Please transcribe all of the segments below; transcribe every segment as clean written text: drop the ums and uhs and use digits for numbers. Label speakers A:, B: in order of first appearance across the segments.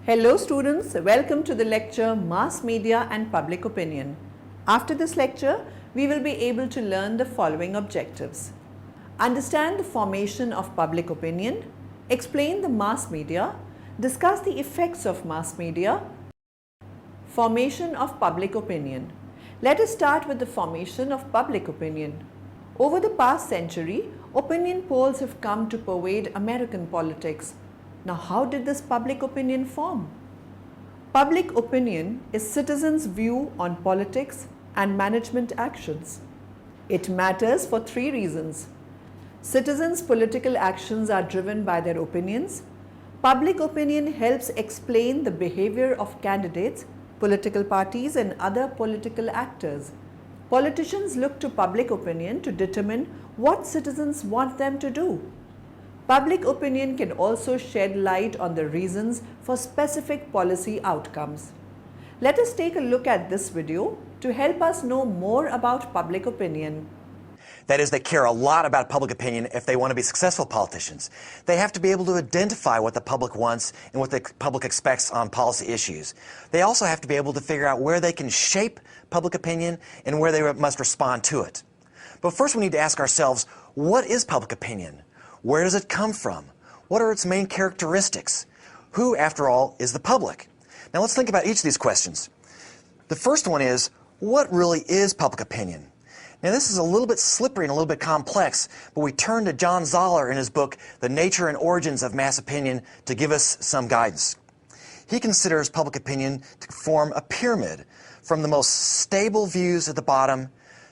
A: Hello students, welcome to the lecture Mass Media and Public Opinion. After this lecture, we will be able to learn the following objectives. Understand the formation of public opinion, explain the mass media, discuss the effects of mass media, formation of public opinion. Let us start with the formation of public opinion. Over the past century, opinion polls have come to pervade American politics. Now, how did this public opinion form? Public opinion is citizens' view on politics and management actions. It matters for three reasons. Citizens' political actions are driven by their opinions. Public opinion helps explain the behavior of candidates, political parties, and other political actors. Politicians look to public opinion to determine what citizens want them to do. Public opinion can also shed light on the reasons for specific policy outcomes. Let us take a look at this video to help us know more about public opinion.
B: That is, they care a lot about public opinion if they want to be successful politicians. They have to be able to identify what the public wants and what the public expects on policy issues. They also have to be able to figure out where they can shape public opinion and where they must respond to it. But first we need to ask ourselves, what is public opinion? Where does it come from? What are its main characteristics? Who, after all, is the public? Now let's think about each of these questions. The first one is, what really is public opinion? Now this is a little bit slippery and a little bit complex, but we turn to John Zoller in his book, The Nature and Origins of Mass Opinion, to give us some guidance. He considers public opinion to form a pyramid from the most stable views at the bottom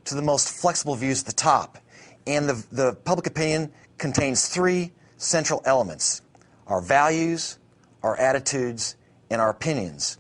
B: to the most flexible views at the top. And the public opinion contains three central elements: our values, our attitudes, and our opinions.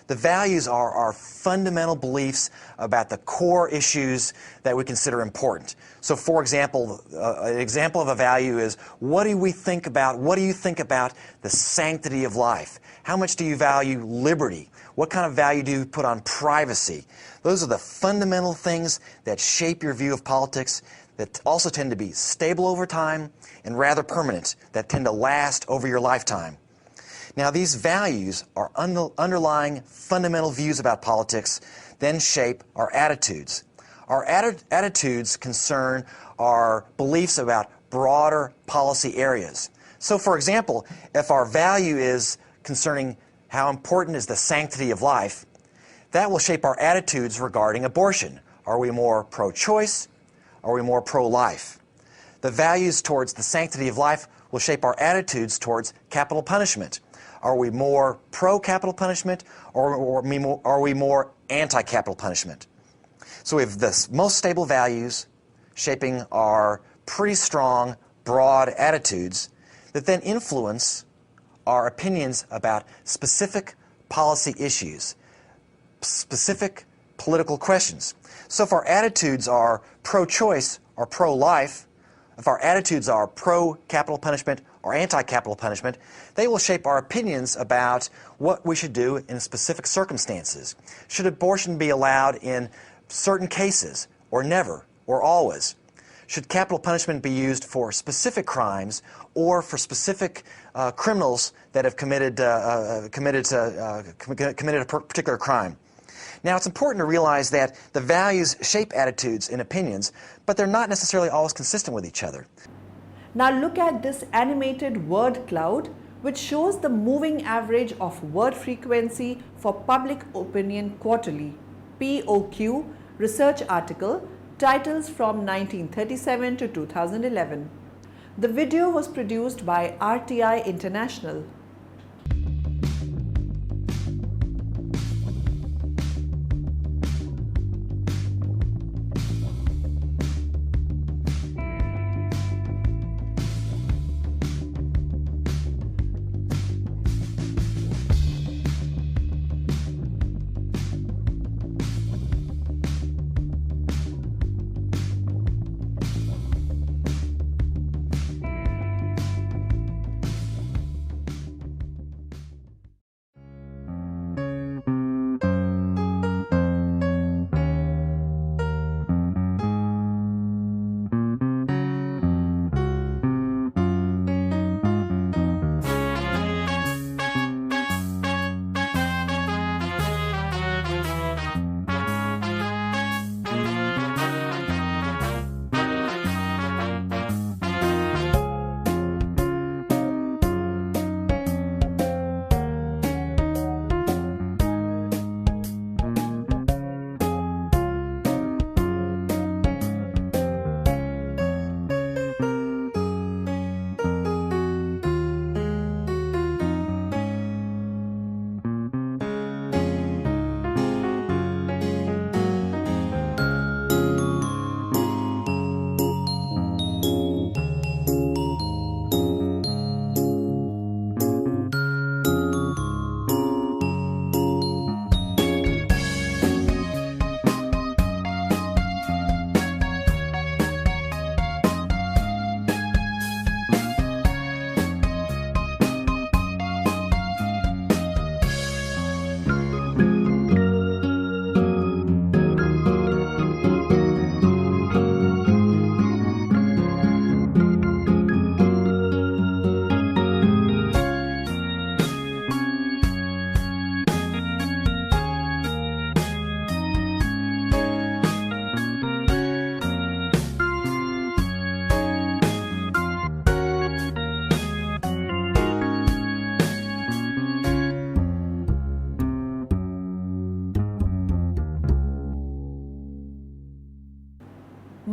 B: The values are our fundamental beliefs about the core issues that we consider important. So for example, an example of a value is, what do you think about the sanctity of life? How much do you value liberty? What kind of value do you put on privacy? Those are the fundamental things that shape your view of politics, that also tend to be stable over time and rather permanent, that tend to last over your lifetime. Now these values are underlying fundamental views about politics, then shape our attitudes. Our attitudes concern our beliefs about broader policy areas. So for example, if our value is concerning how important is the sanctity of life, that will shape our attitudes regarding abortion. Are we more pro-choice? Are we more pro-life? The values towards the sanctity of life will shape our attitudes towards capital punishment. Are we more pro-capital punishment, or are we more anti-capital punishment? So we have the most stable values shaping our pretty strong, broad attitudes that then influence our opinions about specific policy issues, specific political questions. So if our attitudes are pro-choice or pro-life, if our attitudes are pro-capital punishment or anti-capital punishment, they will shape our opinions about what we should do in specific circumstances. Should abortion be allowed in certain cases, or never, or always? Should capital punishment be used for specific crimes or for specific criminals that have committed a particular crime? Now, it's important to realize that the values shape attitudes and opinions, but they're not necessarily always consistent with each other.
A: Now look at this animated word cloud, which shows the moving average of word frequency for Public Opinion Quarterly, POQ, research article, titles from 1937 to 2011. The video was produced by RTI International.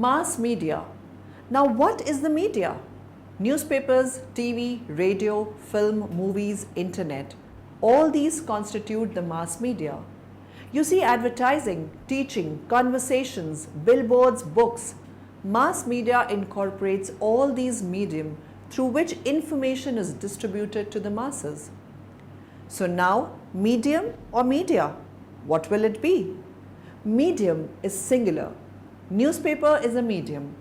A: Mass media. Now, what is the media? Newspapers, TV, radio, film, movies, internet. All these constitute the mass media. You see advertising, teaching, conversations, billboards, books. Mass media incorporates all these medium through which information is distributed to the masses. So now, medium or media? What will it be? Medium is singular. Newspaper is a medium.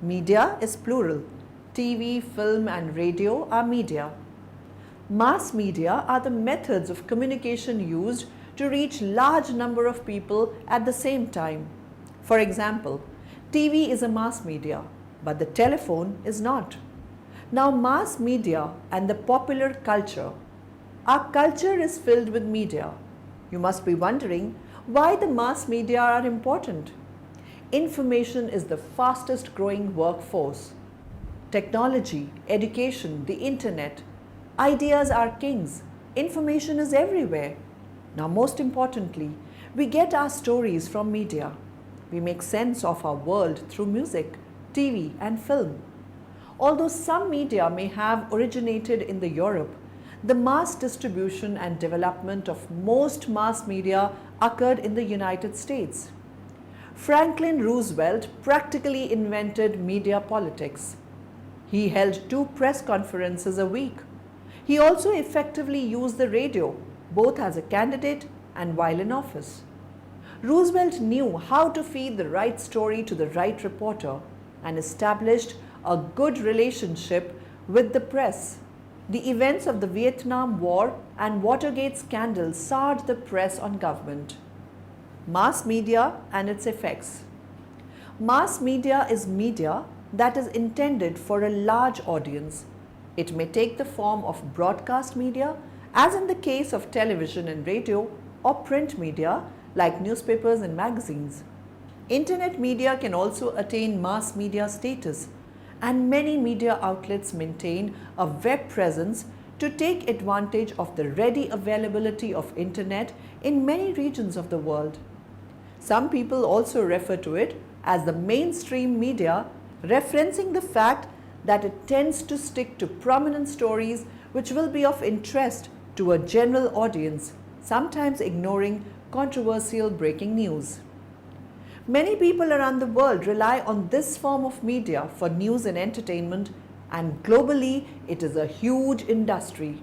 A: Media is plural. TV, film and radio are media. Mass media are the methods of communication used to reach large number of people at the same time. For example, TV is a mass media, but the telephone is not. Now, mass media and the popular culture. Our culture is filled with media. You must be wondering why the mass media are important. Information is the fastest growing workforce. Technology, education, the internet, ideas are kings. Information is everywhere. Now, most importantly, we get our stories from media. We make sense of our world through music, TV and film. Although some media may have originated in the Europe, the mass distribution and development of most mass media occurred in the United States. Franklin Roosevelt practically invented media politics. He held 2 press conferences a week. He also effectively used the radio, both as a candidate and while in office. Roosevelt knew how to feed the right story to the right reporter and established a good relationship with the press. The events of the Vietnam War and Watergate scandal soured the press on government. Mass media and its effects. Mass media is media that is intended for a large audience. It may take the form of broadcast media, as in the case of television and radio, or print media like newspapers and magazines. Internet media can also attain mass media status, and many media outlets maintain a web presence to take advantage of the ready availability of internet in many regions of the world. Some people also refer to it as the mainstream media, referencing the fact that it tends to stick to prominent stories which will be of interest to a general audience, sometimes ignoring controversial breaking news. Many people around the world rely on this form of media for news and entertainment, and globally it is a huge industry.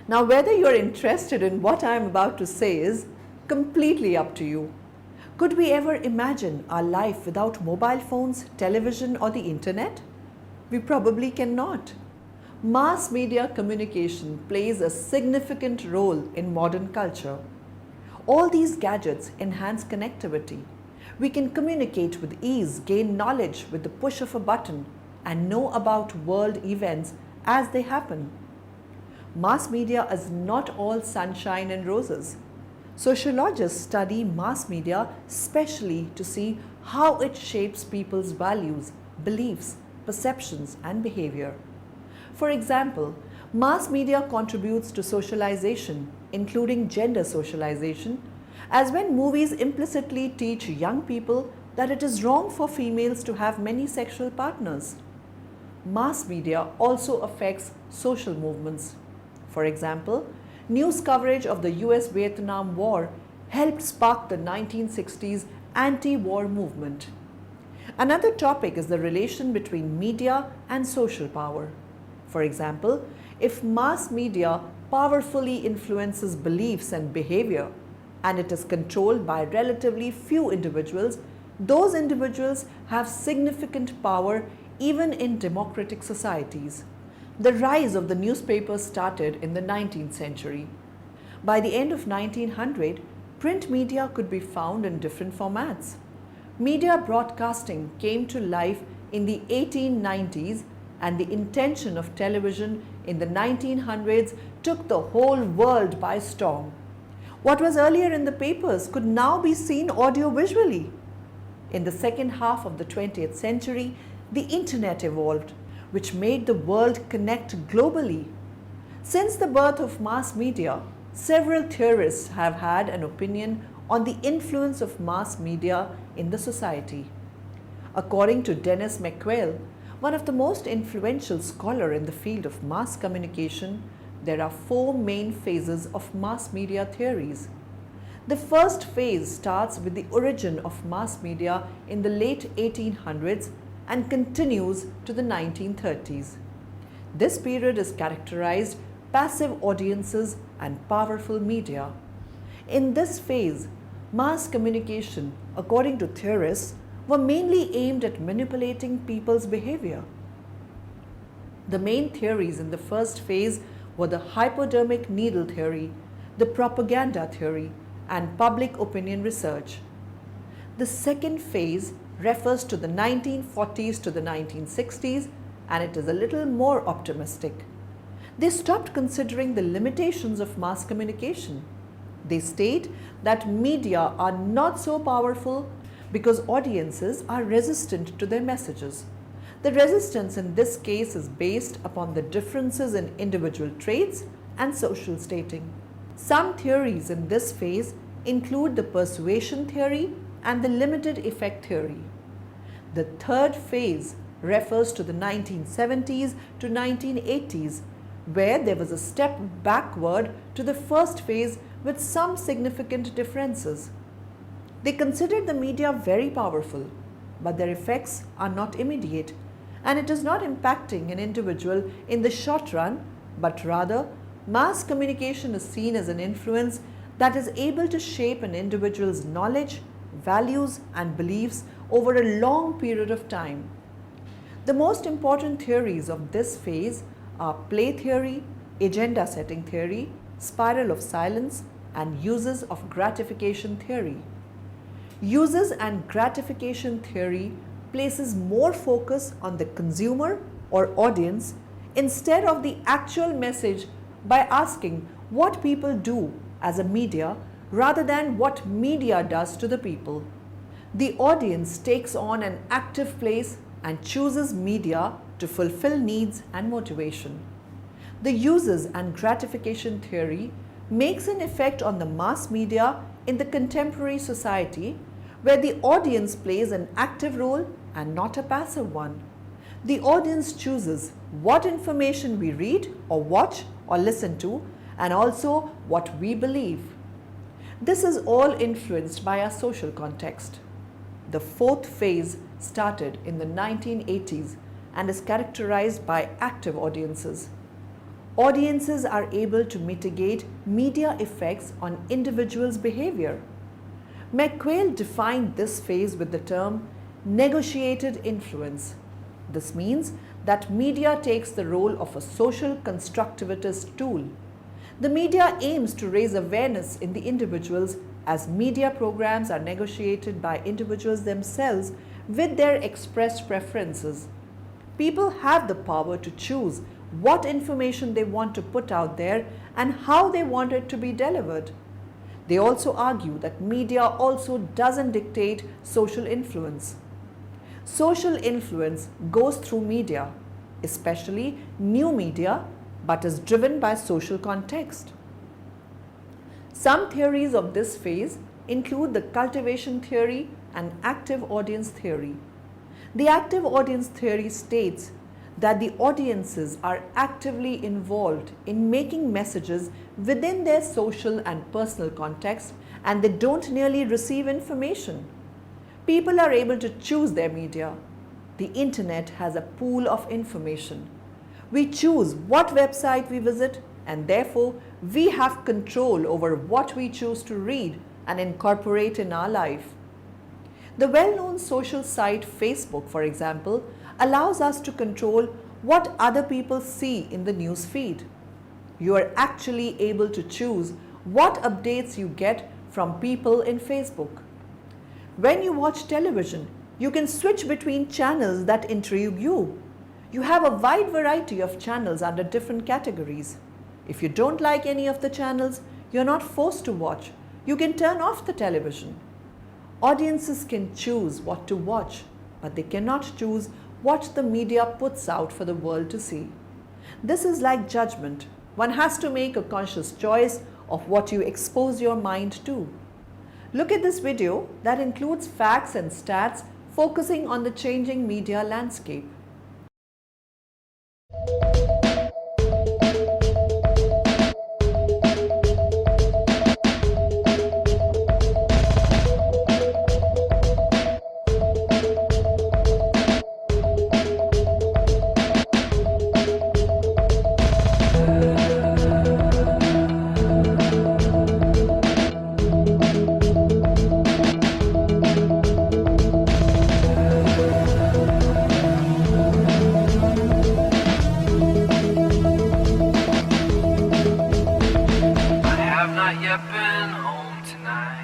A: Now, whether you're interested in what I am about to say is completely up to you. Could we ever imagine our life without mobile phones, television or the internet? We probably cannot. Mass media communication plays a significant role in modern culture. All these gadgets enhance connectivity. We can communicate with ease, gain knowledge with the push of a button, and know about world events as they happen. Mass media is not all sunshine and roses. Sociologists study mass media specially to see how it shapes people's values, beliefs, perceptions, and behavior. For example, mass media contributes to socialization, including gender socialization, as when movies implicitly teach young people that it is wrong for females to have many sexual partners. Mass media also affects social movements. For example, news coverage of the US-Vietnam War helped spark the 1960s anti-war movement. Another topic is the relation between media and social power. For example, if mass media powerfully influences beliefs and behavior, and it is controlled by relatively few individuals, those individuals have significant power even in democratic societies. The rise of the newspaper started in the 19th century. By the end of 1900, print media could be found in different formats. Media broadcasting came to life in the 1890s, and the invention of television in the 1900s took the whole world by storm. What was earlier in the papers could now be seen audio-visually. In the second half of the 20th century, the internet evolved, which made the world connect globally. Since the birth of mass media, several theorists have had an opinion on the influence of mass media in the society. According to Dennis McQuail, one of the most influential scholars in the field of mass communication, there are four main phases of mass media theories. The first phase starts with the origin of mass media in the late 1800s and continues to the 1930s. This period is characterized passive audiences and powerful media. In this phase, mass communication, according to theorists, were mainly aimed at manipulating people's behavior. The main theories in the first phase were the hypodermic needle theory, the propaganda theory, and public opinion research. The second phase refers to the 1940s to the 1960s, and it is a little more optimistic. They stopped considering the limitations of mass communication. They state that media are not so powerful because audiences are resistant to their messages. The resistance in this case is based upon the differences in individual traits and social stating. Some theories in this phase include the persuasion theory and the limited effect theory. The third phase refers to the 1970s to 1980s, where there was a step backward to the first phase with some significant differences. They considered the media very powerful, but their effects are not immediate, and it is not impacting an individual in the short run, but rather mass communication is seen as an influence that is able to shape an individual's knowledge, values, and beliefs over a long period of time. The most important theories of this phase are play theory, agenda setting theory, spiral of silence, and uses of gratification theory. Uses and gratification theory places more focus on the consumer or audience instead of the actual message by asking what people do as a media rather than what media does to the people. The audience takes on an active place and chooses media to fulfill needs and motivation. The uses and gratification theory makes an effect on the mass media in the contemporary society where the audience plays an active role and not a passive one. The audience chooses what information we read or watch or listen to, and also what we believe. This is all influenced by our social context. The fourth phase started in the 1980s and is characterized by active audiences. Audiences are able to mitigate media effects on individuals' behavior. McQuail defined this phase with the term negotiated influence. This means that media takes the role of a social constructivist tool. The media aims to raise awareness in the individuals as media programs are negotiated by individuals themselves with their expressed preferences. People have the power to choose what information they want to put out there and how they want it to be delivered. They also argue that media also doesn't dictate social influence. Social influence goes through media, especially new media, but is driven by social context. Some theories of this phase include the cultivation theory and active audience theory. The active audience theory states that the audiences are actively involved in making messages within their social and personal context, and they don't merely receive information. People are able to choose their media. The internet has a pool of information. We choose what website we visit, and therefore we have control over what we choose to read and incorporate in our life. The well-known social site Facebook, for example, allows us to control what other people see in the news feed. You are actually able to choose what updates you get from people in Facebook. When you watch television, you can switch between channels that intrigue you. You have a wide variety of channels under different categories. If you don't like any of the channels, you're not forced to watch. You can turn off the television. Audiences can choose what to watch, but they cannot choose what the media puts out for the world to see. This is like judgment. One has to make a conscious choice of what you expose your mind to. Look at this video that includes facts and stats focusing on the changing media landscape.
C: Been home tonight.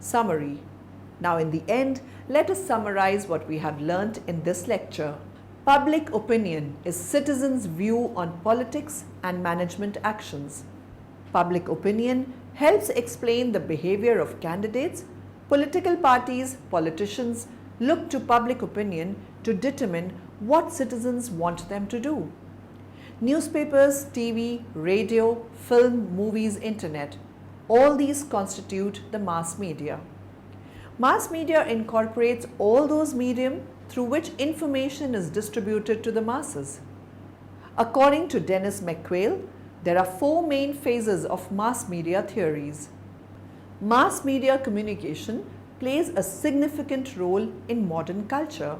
A: Summary. Now in the end, let us summarize what we have learnt in this lecture. Public opinion is citizens' view on politics and management actions. Public opinion helps explain the behavior of candidates. Political parties, politicians look to public opinion to determine what citizens want them to do. Newspapers, TV, radio, film, movies, internet, all these constitute the mass media. Mass media incorporates all those medium through which information is distributed to the masses. According to Dennis McQuail, there are 4 main phases of mass media theories. Mass media communication plays a significant role in modern culture.